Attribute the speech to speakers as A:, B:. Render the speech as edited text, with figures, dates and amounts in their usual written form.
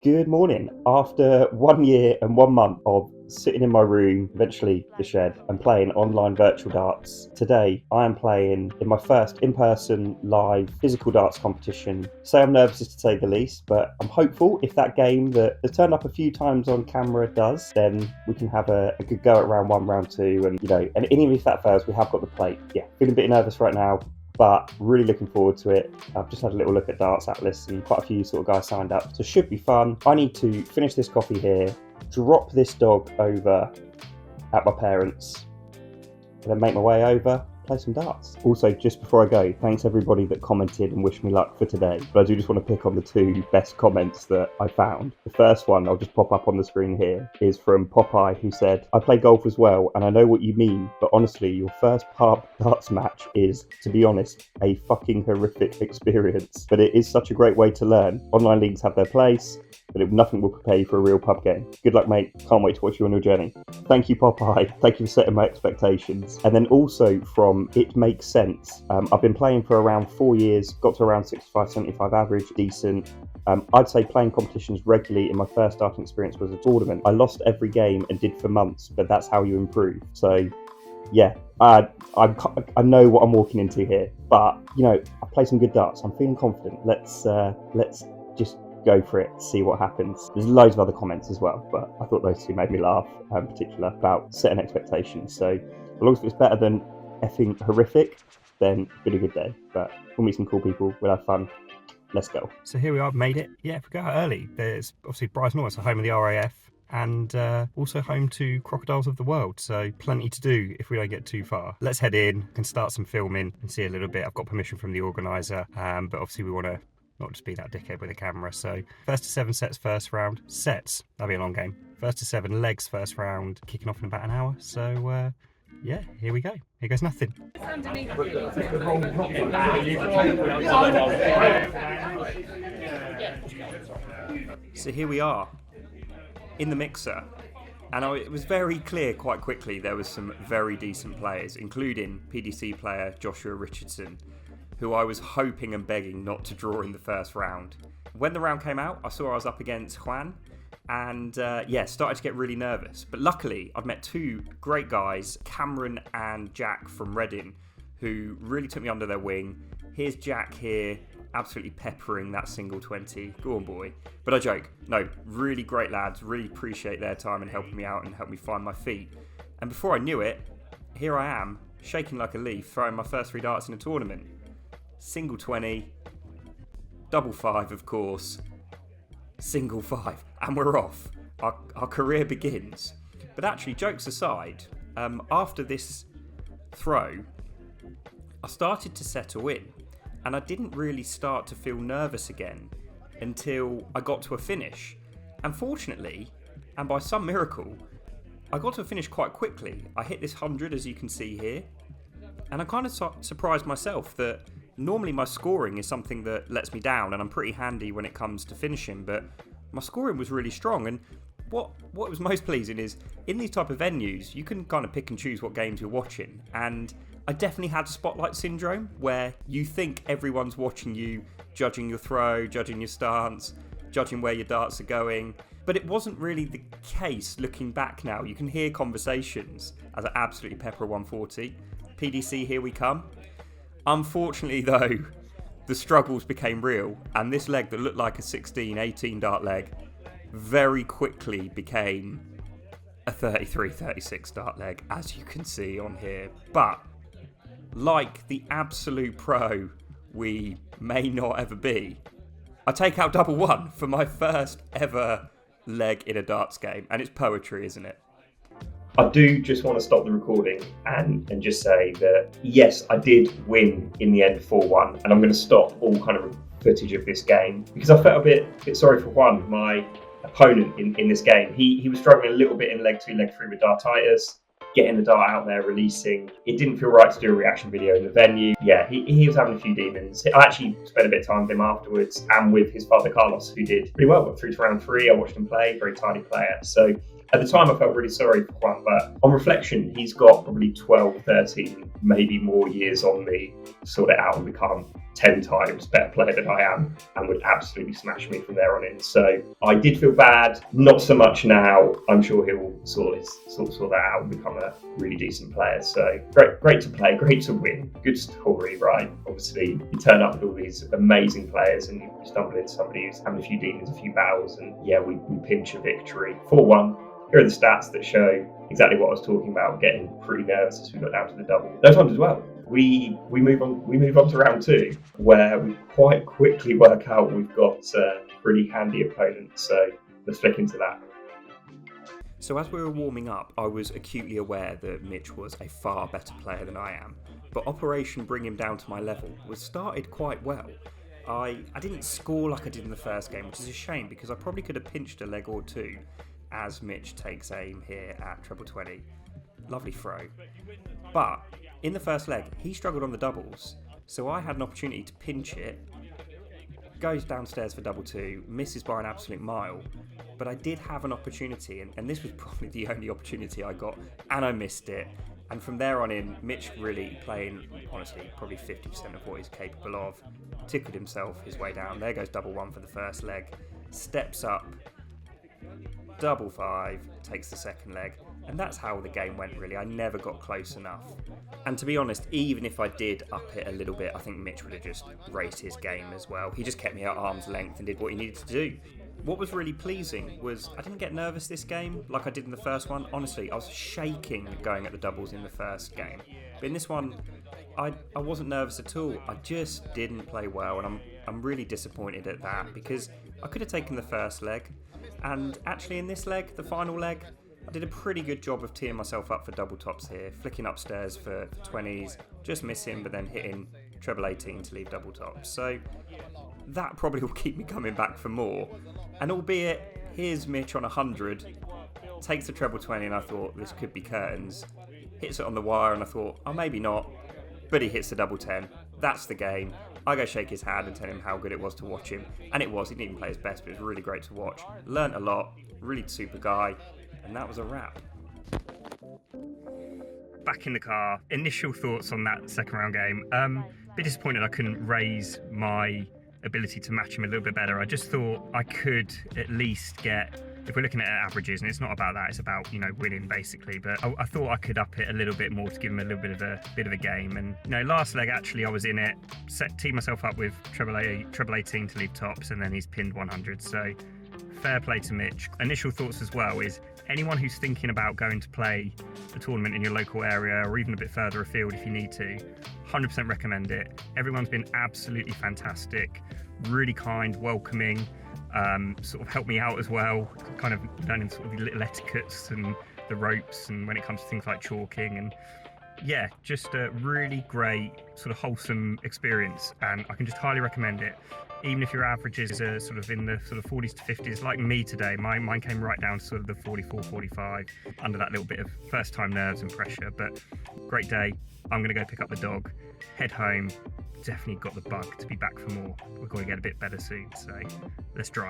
A: Good morning. After 1 year and 1 month of sitting in my room, eventually the shed, and playing online virtual darts, today I am playing in my first in-person live physical darts competition. Say I'm nervous to say the least, but I'm hopeful if that game that has turned up a few times on camera does, then we can have a good go at round one, round two, and even if that fails, we have got the plate. Yeah, feeling a bit nervous right now, but really looking forward to it. I've just had a little look at Darts Atlas and quite a few sort of guys signed up, so it should be fun. I need to finish this coffee here, drop this dog over at my parents', and then make my way over, play some darts. Also, just before I go, thanks everybody that commented and wished me luck for today, but I do just want to pick on the two best comments that I found. The first one, I'll just pop up on the screen here, is from Popeye, who said, "I play golf as well, and I know what you mean, but honestly, your first pub darts match is, to be honest, a fucking horrific experience. But it is such a great way to learn. Online leagues have their place, but nothing will prepare you for a real pub game. Good luck, mate. Can't wait to watch you on your journey." Thank you, Popeye. Thank you for setting my expectations. And then also from It Makes Sense. I've been playing for around 4 years, got to around 65, 75 average, decent. I'd say playing competitions regularly in my first starting experience was a tournament. I lost every game and did for months, but that's how you improve. So yeah, I know what I'm walking into here, but I play some good darts. I'm feeling confident. Let's just go for it, see what happens. There's loads of other comments as well, but I thought those two made me laugh, in particular about setting expectations. So as long as it's better than effing horrific, then it's been a good day. But we'll meet some cool people, we'll have fun. Let's go.
B: So here we are, made it. Yeah, if we go out early, there's obviously Brighton North, so home of the RAF, and also home to Crocodiles of the World, so plenty to do if we don't get too far. Let's head in, can start some filming and see a little bit. I've got permission from the organiser, but obviously we want to not just be that dickhead with a camera. So first to 7 sets first round. Sets, that'll be a long game. First to 7 legs first round, kicking off in about an hour. So yeah, here we go. Here goes nothing. So here we are, in the mixer. And it was very clear quite quickly there was some very decent players, including PDC player Joshua Richardson, who I was hoping and begging not to draw in the first round. When the round came out, I saw I was up against Juan, and started to get really nervous. But luckily, I've met two great guys, Cameron and Jack from Reading, who really took me under their wing. Here's Jack here, absolutely peppering that single 20. Go on, boy. But I joke. No, really great lads. Really appreciate their time and helping me out and helping me find my feet. And before I knew it, here I am, shaking like a leaf, throwing my first 3 darts in a tournament. Single 20, double 5, of course, single 5, and we're off. Our career begins. But actually, jokes aside, after this throw, I started to settle in, and I didn't really start to feel nervous again until I got to a finish. And fortunately, and by some miracle, I got to a finish quite quickly. I hit this 100, as you can see here, and I kind of surprised myself that normally my scoring is something that lets me down, and I'm pretty handy when it comes to finishing, but my scoring was really strong. And what was most pleasing is, in these type of venues, you can kind of pick and choose what games you're watching, and I definitely had spotlight syndrome, where you think everyone's watching you, judging your throw, judging your stance, judging where your darts are going, but it wasn't really the case looking back now. You can hear conversations as I absolutely pepper a 140. PDC, here we come. Unfortunately though, the struggles became real, and this leg that looked like a 16, 18 dart leg very quickly became a 33, 36 dart leg, as you can see on here. But like the absolute pro we may not ever be, I take out double 1 for my first ever leg in a darts game, and it's poetry, isn't it? I do just want to stop the recording and just say that, yes, I did win in the end 4-1, and I'm going to stop all kind of footage of this game because I felt a bit sorry for Juan, my opponent in this game. He was struggling a little bit in leg 2, leg 3 with dartitis, getting the dart out there, releasing. It didn't feel right to do a reaction video in the venue. Yeah, he was having a few demons. I actually spent a bit of time with him afterwards and with his father Carlos, who did pretty well. Got through to round 3. I watched him play, very tidy player. So
A: At the time, I felt really sorry for Juan, but on reflection, he's got probably 12, 13, maybe more years on me to sort it out and become 10 times better player than I am, and would absolutely smash me from there on in. So I did feel bad, not so much now. I'm sure he'll sort that out and become a really decent player. So great to play, great to win, good story, right? Obviously, you turn up with all these amazing players and you stumble into somebody who's having a few demons, a few battles, and yeah, we pinch a victory. 4-1. Here are the stats that show exactly what I was talking about, getting pretty nervous as we got down to the double. Those ones as well. We move on to round 2, where we quite quickly work out we've got a pretty handy opponent. So let's flick into that.
B: So as we were warming up, I was acutely aware that Mitch was a far better player than I am, but Operation Bring Him Down to my level was started quite well. I didn't score like I did in the first game, which is a shame because I probably could have pinched a leg or two as Mitch takes aim here at treble 20. Lovely throw. But in the first leg, he struggled on the doubles, so I had an opportunity to pinch it, goes downstairs for double 2, misses by an absolute mile, but I did have an opportunity, and this was probably the only opportunity I got, and I missed it. And from there on in, Mitch really playing, honestly, probably 50% of what he's capable of, tickled himself his way down. There goes double 1 for the first leg, steps up, double 5, takes the second leg, and that's how the game went really. I never got close enough. And to be honest, even if I did up it a little bit, I think Mitch would have just raised his game as well. He just kept me at arm's length and did what he needed to do. What was really pleasing was I didn't get nervous this game like I did in the first one. Honestly, I was shaking going at the doubles in the first game. But in this one, I wasn't nervous at all. I just didn't play well, and I'm really disappointed at that because I could have taken the first leg. And actually in this leg, the final leg, I did a pretty good job of teeing myself up for double tops here, flicking upstairs for 20s, just missing, but then hitting treble 18 to leave double tops. So that probably will keep me coming back for more. And albeit, here's Mitch on 100, takes the treble 20, and I thought this could be curtains. Hits it on the wire, and I thought, oh, maybe not. But he hits the double 10. That's the game. I go shake his hand and tell him how good it was to watch him. And it was. He didn't even play his best, but it was really great to watch. Learned a lot. Really super guy. And that was a wrap. Back in the car. Initial thoughts on that second round game. Bit disappointed I couldn't raise my ability to match him a little bit better. I just thought I could at least get, if we're looking at averages, and it's not about that, it's about, winning basically, but I thought I could up it a little bit more to give him a little bit of a game. And last leg actually I was in it, teed myself up with treble 18 to leave tops, and then he's pinned 100. So fair play to Mitch. Initial thoughts as well is anyone who's thinking about going to play a tournament in your local area or even a bit further afield if you need to, 100% recommend it. Everyone's been absolutely fantastic, really kind, welcoming, sort of helped me out as well, kind of learning sort of the little etiquettes and the ropes and when it comes to things like chalking, and yeah, just a really great sort of wholesome experience, and I can just highly recommend it. Even if your averages are sort of in the sort of 40s to 50s, like me today, mine came right down to sort of the 44, 45, under that little bit of first time nerves and pressure, but great day. I'm going to go pick up the dog, head home. Definitely got the bug to be back for more. We're going to get a bit better soon, so let's drive.